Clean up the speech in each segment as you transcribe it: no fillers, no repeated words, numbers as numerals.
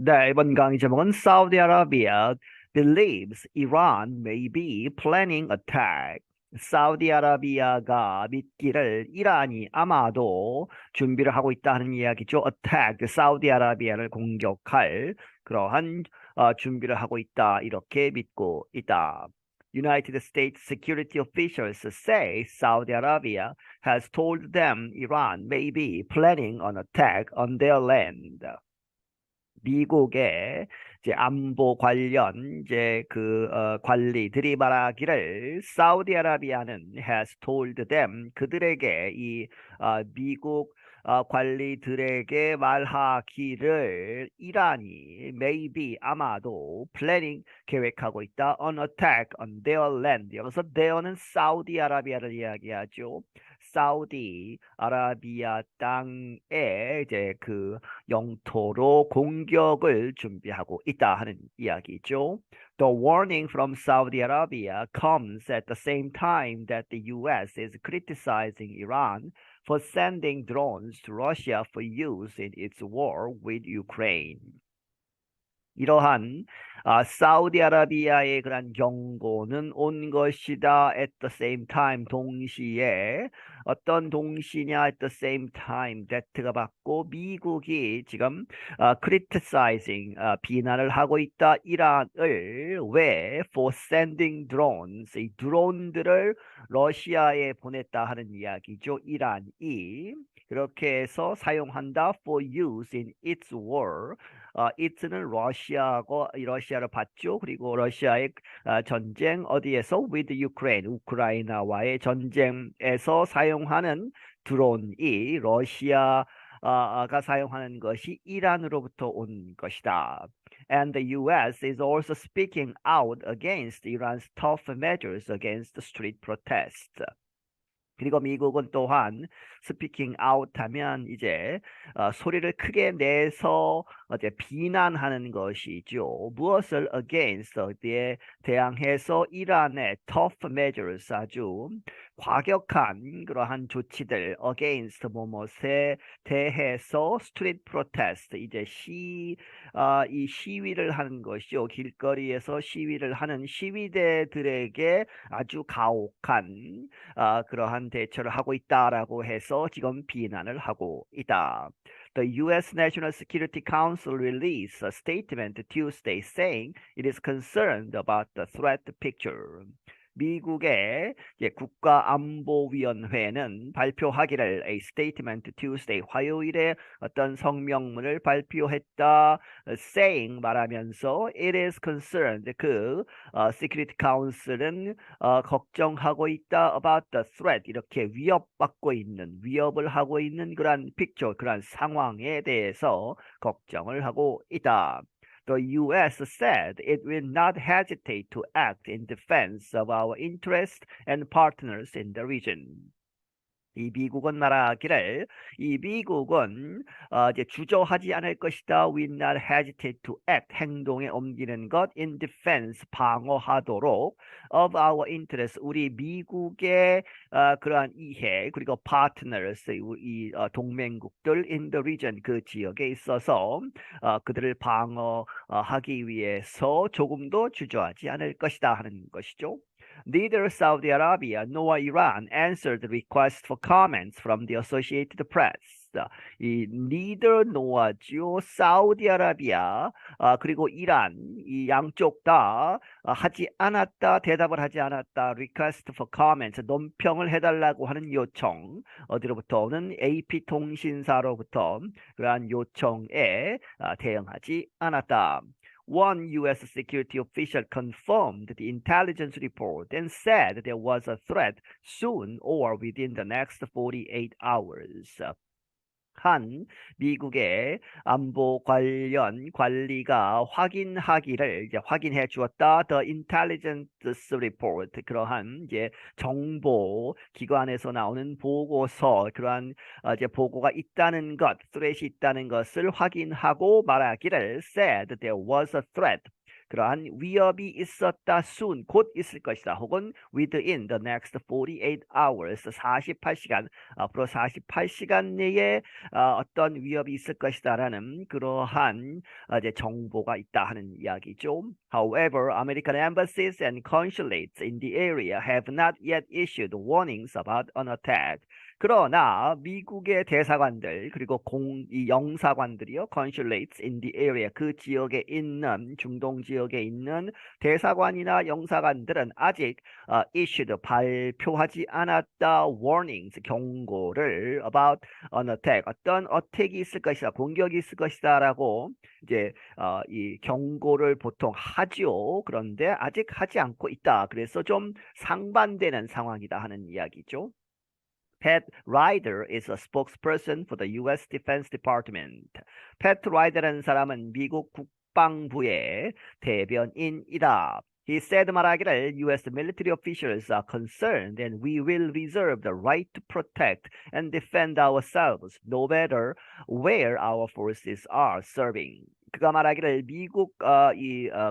네, 이번 강의 제목은 Saudi Arabia believes Iran may be planning attack. 사우디아라비아가 믿기를 이란이 아마도 준비를 하고 있다 하는 이야기죠. attack, 사우디아라비아를 공격할 그러한 준비를 하고 있다. 이렇게 믿고 있다. United States security officials say Saudi Arabia has told them Iran may be planning an attack on their land. 미국의 이제 안보 관련 이제 관리들이 말하기를 사우디아라비아는 has told them 그들에게 미국 관리들에게 말하기를 이란이 maybe 아마도 planning 계획하고 있다 on attack on their land. 여기서 there는 사우디아라비아를 이야기하죠. 사우디 아라비아 땅에 이제 영토로 공격을 준비하고 있다 하는 이야기죠. The warning from Saudi Arabia comes at the same time that the US is criticizing Iran for sending drones to Russia for use in its war with Ukraine. 이러한 사우디아라비아의 그런 경고는 온 것이다. At the same time, 동시에 어떤 동시냐? At the same time, that가 받고 미국이 지금 criticizing 비난을 하고 있다. 이란을 왜 for sending drones 이 드론들을 러시아에 보냈다 하는 이야기죠. 이란이 그렇게 해서 사용한다 for use in its war. it는 러시아를 봤죠. 그리고 러시아의 전쟁 어디에서 with Ukraine 우크라이나와의 전쟁에서 사용하는 드론이 러시아가 사용하는 것이 이란으로부터 온 것이다. And the US is also speaking out against Iran's tough measures against street protests. 그리고 미국은 또한 스피킹 아웃 하면 이제 소리를 크게 내서 이제 비난하는 것이죠. 무엇을 against 어디에 대항해서 이란의 tough measures 아주 과격한 그러한 조치들 against 뭐뭐에 대해서 street protest 이제 이 시위를 하는 것이요. 길거리에서 시위를 하는 시위대들에게 아주 가혹한 그러한 대처를 하고 있다라고 해서 지금 비난을 하고 있다. The U.S. National Security Council released a statement Tuesday saying it is concerned about the threat picture. 미국의 국가안보위원회는 발표하기를 a statement Tuesday 화요일에 어떤 성명문을 발표했다. saying 말하면서 it is concerned Security Council은 걱정하고 있다 about the threat 이렇게 위협을 하고 있는 그러한 picture 그러한 상황에 대해서 걱정을 하고 있다. The U.S. said it will not hesitate to act in defense of our interests and partners in the region. 이 미국은 말하기를 이 미국은 이제 주저하지 않을 것이다. Will not hesitate to act 행동에 옮기는 것 in defense 방어하도록 of our interests 우리 미국의 그러한 이해 그리고 partners 이 동맹국들 in the region 그 지역에 있어서 그들을 방어하기 위해서 조금도 주저하지 않을 것이다 하는 것이죠. Neither Saudi Arabia nor Iran answered the request for comments from the Associated Press. 이 neither nor죠. 사우디아라비아 그리고 이란 이 양쪽 다 대답을 하지 않았다. Request for comments 논평을 해달라고 하는 요청 어디로부터 오는 AP 통신사로부터 그러한 요청에 대응하지 않았다. One U.S. security official confirmed the intelligence report and said there was a threat soon or within the next 48 hours. 한 미국의 안보 관련 관리가 확인해 주었다. The intelligence report 그러한 이제 정보 기관에서 나오는 보고서 그러한 이제 보고가 있다는 threat이 있다는 것을 확인하고 말하기를 said there was a threat. 그러한 위협이 있었다 soon 곧 있을 것이다 혹은 within the next 48 hours 48시간 앞으로 48시간 내에 어떤 위협이 있을 것이다라는 그러한 이제 정보가 있다 하는 이야기죠. However, American embassies and consulates in the area have not yet issued warnings about an attack. 그러나 미국의 대사관들 그리고 이 영사관들이요, consulates in the area 그 지역에 있는 중동 지역에 있는 대사관이나 영사관들은 아직 issued 발표하지 않았다 warnings 경고를 about an attack 어떤 어택이 있을 것이다 공격이 있을 것이다라고 이제 이 경고를 보통 하죠. 그런데 아직 하지 않고 있다. 그래서 좀 상반되는 상황이다 하는 이야기죠. Pat Ryder is a spokesperson for the U.S. Defense Department. Pat Ryder라는 사람은 미국 국방부의 대변인이다. He said 말하기를 U.S. military officials are concerned and we will reserve the right to protect and defend ourselves no matter where our forces are serving. 그가 말하기를 미국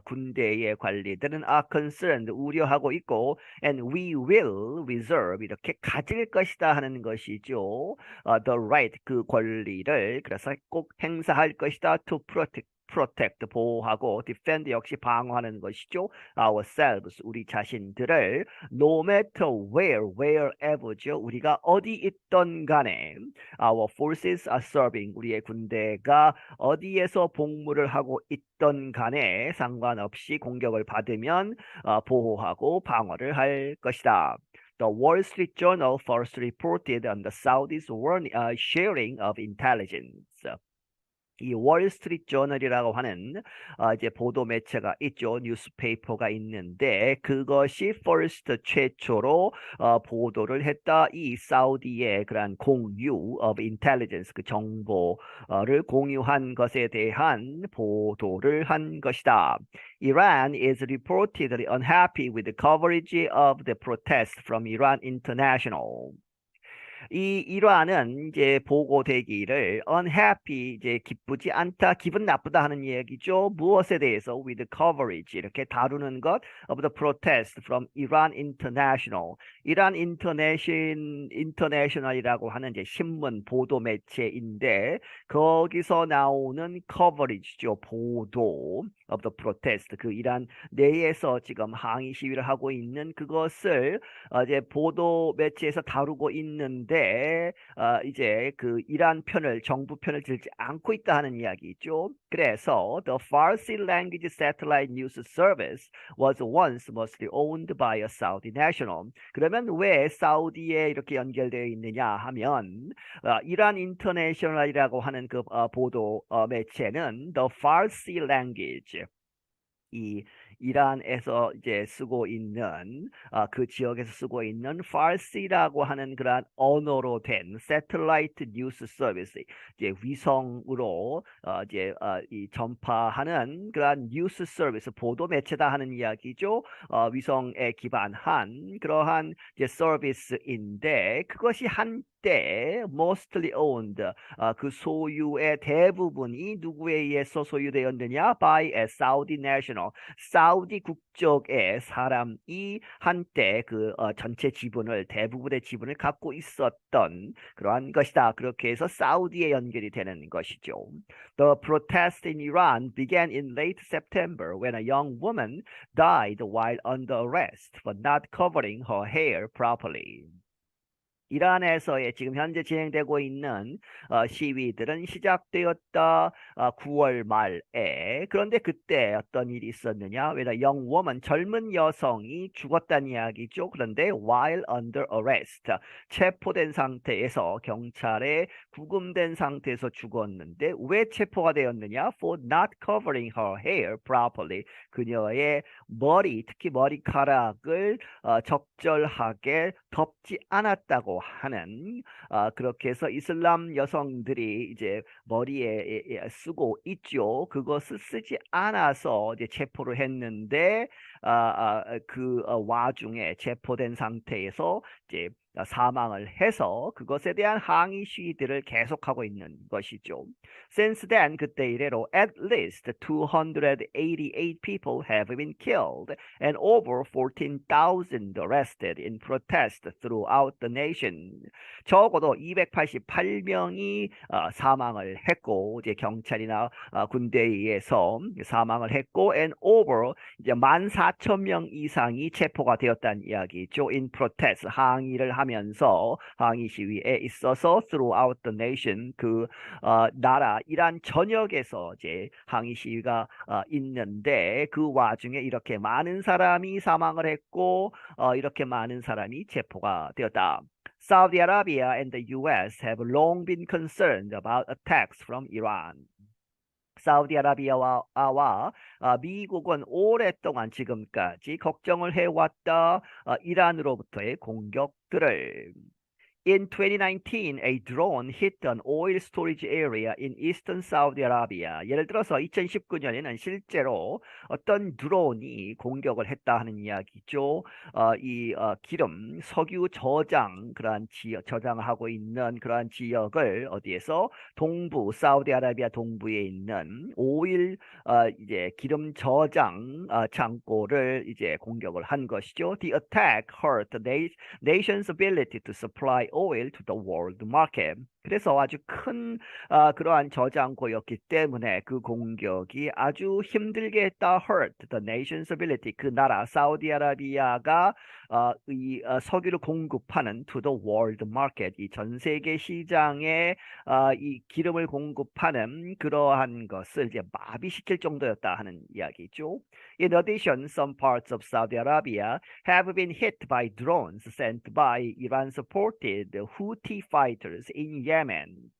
군대의 관리들은 are concerned 우려하고 있고 and we will reserve 이렇게 가질 것이다 하는 것이죠. The right 그 권리를 그래서 꼭 행사할 것이다 to protect 보호하고 defend 역시 방어하는 것이죠. ourselves 우리 자신들을 no matter wherever죠. 우리가 어디 있던 간에 our forces are serving 우리의 군대가 어디에서 복무를 하고 있던 간에 상관없이 공격을 받으면 보호하고 방어를 할 것이다. The Wall Street Journal first reported on the Saudis' sharing of intelligence. 이 월스트리트 저널이라고 하는 이제 보도 매체가 있죠. 뉴스페이퍼가 있는데 그것이 first 최초로 보도를 했다. 이 사우디의 그러한 공유 of intelligence 그 정보를 공유한 것에 대한 보도를 한 것이다. Iran is reportedly unhappy with the coverage of the protest from Iran International. 이 일화는 이제 보고되기를 unhappy 이제 기쁘지 않다, 기분 나쁘다 하는 얘기죠. 무엇에 대해서 with coverage 이렇게 다루는 것 of the protest from Iran International. 이란 인터내셔널이라고 하는 이제 신문 보도 매체인데 거기서 나오는 coverage죠. 보도 of the protest 그 이란 내에서 지금 항의 시위를 하고 있는 그것을 이제 보도 매체에서 다루고 있는데 이제 그 이란 편을 정부 편을 들지 않고 있다 하는 이야기죠. 그래서 the Farsi language satellite news service was once mostly owned by a Saudi national. 그러면 왜 사우디에 이렇게 연결되어 있느냐 하면 이란 인터내셔널이라고 하는 그 보도 매체는 the Farsi language 이 이란에서 이제 쓰고 있는 그 지역에서 쓰고 있는 파르시라고 하는 그러한 언어로 된 새틀라이트 뉴스 서비스 이제 위성으로 이제 이 전파하는 그러한 뉴스 서비스 보도 매체다 하는 이야기죠. 위성에 기반한 그러한 이제 서비스인데 그것이 한때 mostly owned 그 소유의 대부분이 누구에 의해서 소유되었느냐? By a Saudi national. 사우디 국적의 사람이 한때 그 전체 지분을 대부분의 지분을 갖고 있었던 그러한 것이다. 그렇게 해서 사우디에 연결이 되는 것이죠. The protest in Iran began in late September when a young woman died while under arrest for not covering her hair properly. 이란에서의 지금 현재 진행되고 있는 시위들은 시작되었다 9월 말에. 그런데 그때 어떤 일이 있었느냐? 왜냐 young woman 젊은 여성이 죽었다는 이야기죠. 그런데 while under arrest 체포된 상태에서 경찰에 구금된 상태에서 죽었는데 왜 체포가 되었느냐? For not covering her hair properly. 그녀의 머리 특히 머리카락을 적절하게 덮지 않았다고 하는 그렇게 해서 이슬람 여성들이 이제 머리에 쓰고 있죠. 그것을 쓰지 않아서 이제 체포를 했는데 와중에 체포된 상태에서 이제 사망을 해서 그것에 대한 항의 시위들을 계속하고 있는 것이죠. Since then, 그때 이래로 at least 288 people have been killed and over 14,000 arrested in protest throughout the nation. 적어도 288명이 사망을 했고 이제 경찰이나 군대에 의해서 사망을 했고 and over 이제 14,000명 이상이 체포가 되었다는 이야기죠. In protest 항의를 하면서 항의 시위에 있어서 throughout the nation 나라 이란 전역에서 이제 항의 시위가 있는데 그 와중에 이렇게 많은 사람이 사망을 했고 이렇게 많은 사람이 체포가 되었다. Saudi Arabia and the US have long been concerned about attacks from Iran. 사우디아라비아와 미국은 오랫동안 지금까지 걱정을 해왔다. 이란으로부터의 공격들을. In 2019, a drone hit an oil storage area in eastern Saudi Arabia. 예를 들어서 2019년에는 실제로 어떤 드론이 공격을 했다 하는 이야기죠. 기름, 석유 그러한 저장을 하고 있는 그러한 지역을 어디에서 동부, 사우디아라비아 동부에 있는 이제 기름 저장 창고를 이제 공격을 한 것이죠. The attack hurt the nation's ability to supply oil to the world market. 그래서 아주 큰 그러한 저장고였기 때문에 그 공격이 아주 힘들게 했다. hurt the nation's ability. 그 나라 사우디아라비아가 석유를 공급하는 to the world market. 이 전 세계 시장에 이 기름을 공급하는 그러한 것을 이제 마비시킬 정도였다 하는 이야기죠. In addition, some parts of Saudi Arabia have been hit by drones sent by Iran-supported Houthi fighters in Yemen.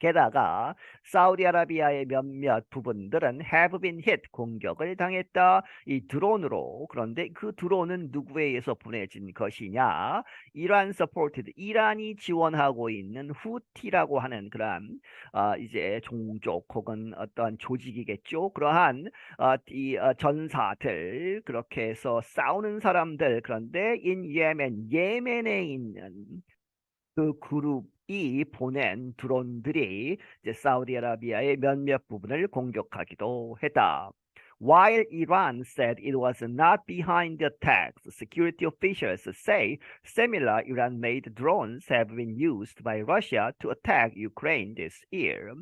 게다가 사우디아라비아의 몇몇 부분들은 have been hit 공격을 당했다. 이 드론으로. 그런데 그 드론은 누구에 의해서 보내진 것이냐? 이란 supported 이란이 지원하고 있는 후티라고 하는 그러한 이제 종족 혹은 어떤 조직이겠죠. 그러한 전사들 그렇게 해서 싸우는 사람들 그런데 예멘에 있는 그 그룹이 보낸 드론들이 이제 사우디아라비아의 몇몇 부분을 공격하기도 했다. While Iran said it was not behind the attacks, security officials say similar Iran-made drones have been used by Russia to attack Ukraine this year.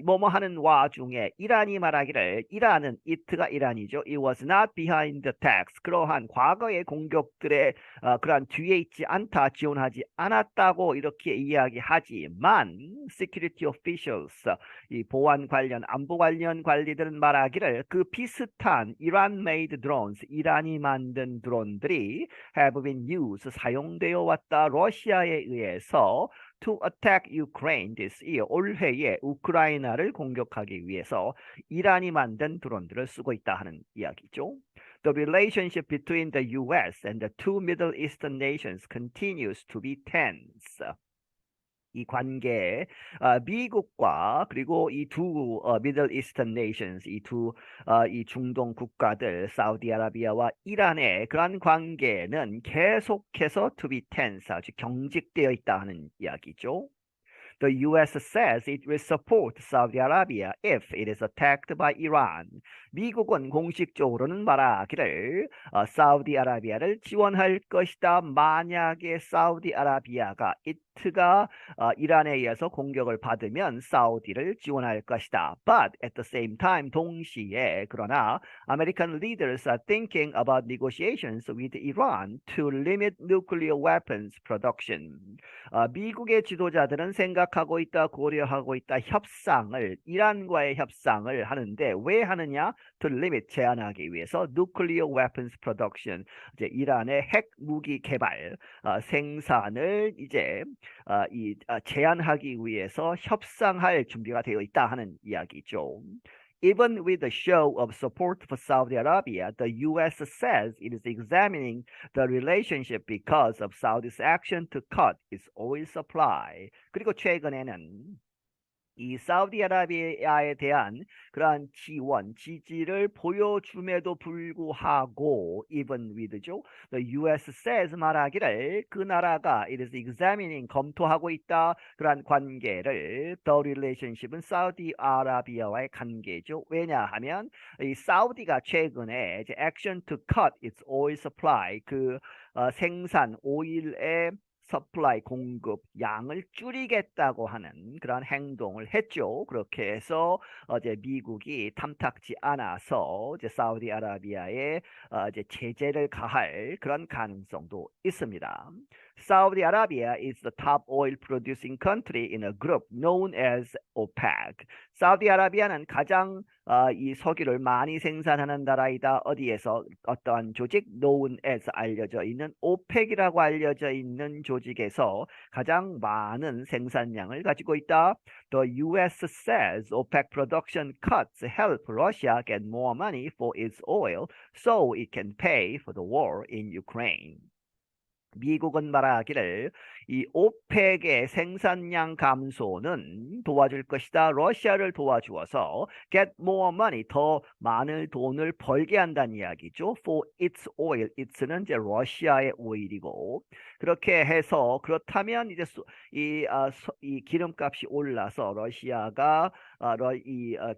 뭐뭐 하는 와중에 이란이 말하기를 이란은 it가 이란이죠. It was not behind the attacks. 그러한 과거의 공격들의 그러한 뒤에 있지 않다, 지원하지 않았다고 이렇게 이야기하지만 security officials, 이 보안 관련, 안보 관련 관리들은 말하기를 그 비슷한 Iran-made drones, 이란이 만든 드론들이 have been used, 사용되어 왔다. 러시아에 의해서 to attack Ukraine this year. 올해에 우크라이나를 공격하기 위해서 이란이 만든 드론들을 쓰고 있다 하는 이야기죠. The relationship between the US and the two Middle Eastern nations continues to be tense. 이 관계, 미국과 그리고 이 두 Middle Eastern nations, 이 중동 국가들, 사우디아라비아와 이란의 그러한 관계는 계속해서 to be tense, 아주 경직되어 있다 하는 이야기죠. The US says it will support Saudi Arabia if it is attacked by Iran. 미국은 공식적으로는 말하기를 사우디아라비아를 지원할 것이다. 만약에 사우디아라비아가 이트가 이란에 의해서 공격을 받으면 사우디를 지원할 것이다. But at the same time, 동시에 그러나 American leaders are thinking about negotiations with Iran to limit nuclear weapons production. 미국의 지도자들은 생각하고 있다, 고려하고 있다, 이란과의 협상을 하는데 왜 하느냐? To limit, 제한하기 위해서 nuclear weapons production, 이제 이란의 핵 무기 개발, 생산을 이제 제한하기 위해서 협상할 준비가 되어 있다 하는 이야기죠. Even with the show of support for Saudi Arabia, the U.S. says it is examining the relationship because of Saudi's action to cut its oil supply. 그리고 최근에는 이 사우디아라비아에 대한 그러한 지지를 보여줌에도 불구하고 even with죠. The US says 말하기를 그 나라가 it is examining 검토하고 있다. 그러한 관계를 the relationship은 사우디아라비아와의 관계죠. 왜냐하면 이 사우디가 최근에 이제 action to cut its oil supply 생산 오일의 서플라이 공급 양을 줄이겠다고 하는 그런 행동을 했죠. 그렇게 해서 이제 미국이 탐탁지 않아서 이제 사우디아라비아에 이제 제재를 가할 그런 가능성도 있습니다. Saudi Arabia is the top oil producing country in a group known as OPEC. 사우디아라비아는 가장 이 석유를 많이 생산하는 나라이다. 어디에서 어떠한 조직 known as 알려져 있는 오펙이라고 알려져 있는 조직에서 가장 많은 생산량을 가지고 있다. The US says OPEC production cuts help Russia get more money for its oil so it can pay for the war in Ukraine. 미국은 말하기를 이 오펙의 생산량 감소는 도와줄 것이다. 러시아를 도와주어서 get more money, 더 많은 돈을 벌게 한다는 이야기죠. For its oil, its는 이제 러시아의 오일이고 그렇게 해서 그렇다면 이제 이 기름값이 올라서 러시아가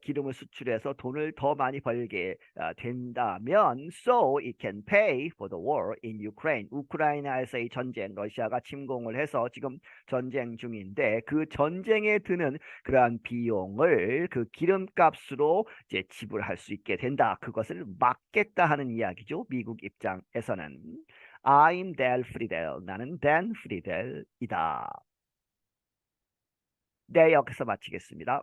기름을 수출해서 돈을 더 많이 벌게 된다면 so it can pay for the war in Ukraine. 우크라이나에서의 전쟁, 러시아가 침공을 해서 지금 전쟁 중인데 그 전쟁에 드는 그러한 비용을 그 기름값으로 이제 지불할 수 있게 된다. 그것을 막겠다 하는 이야기죠. 미국 입장에서는. I'm Dan Friedel. 나는 Dan Friedel이다. 네, 여기서 마치겠습니다.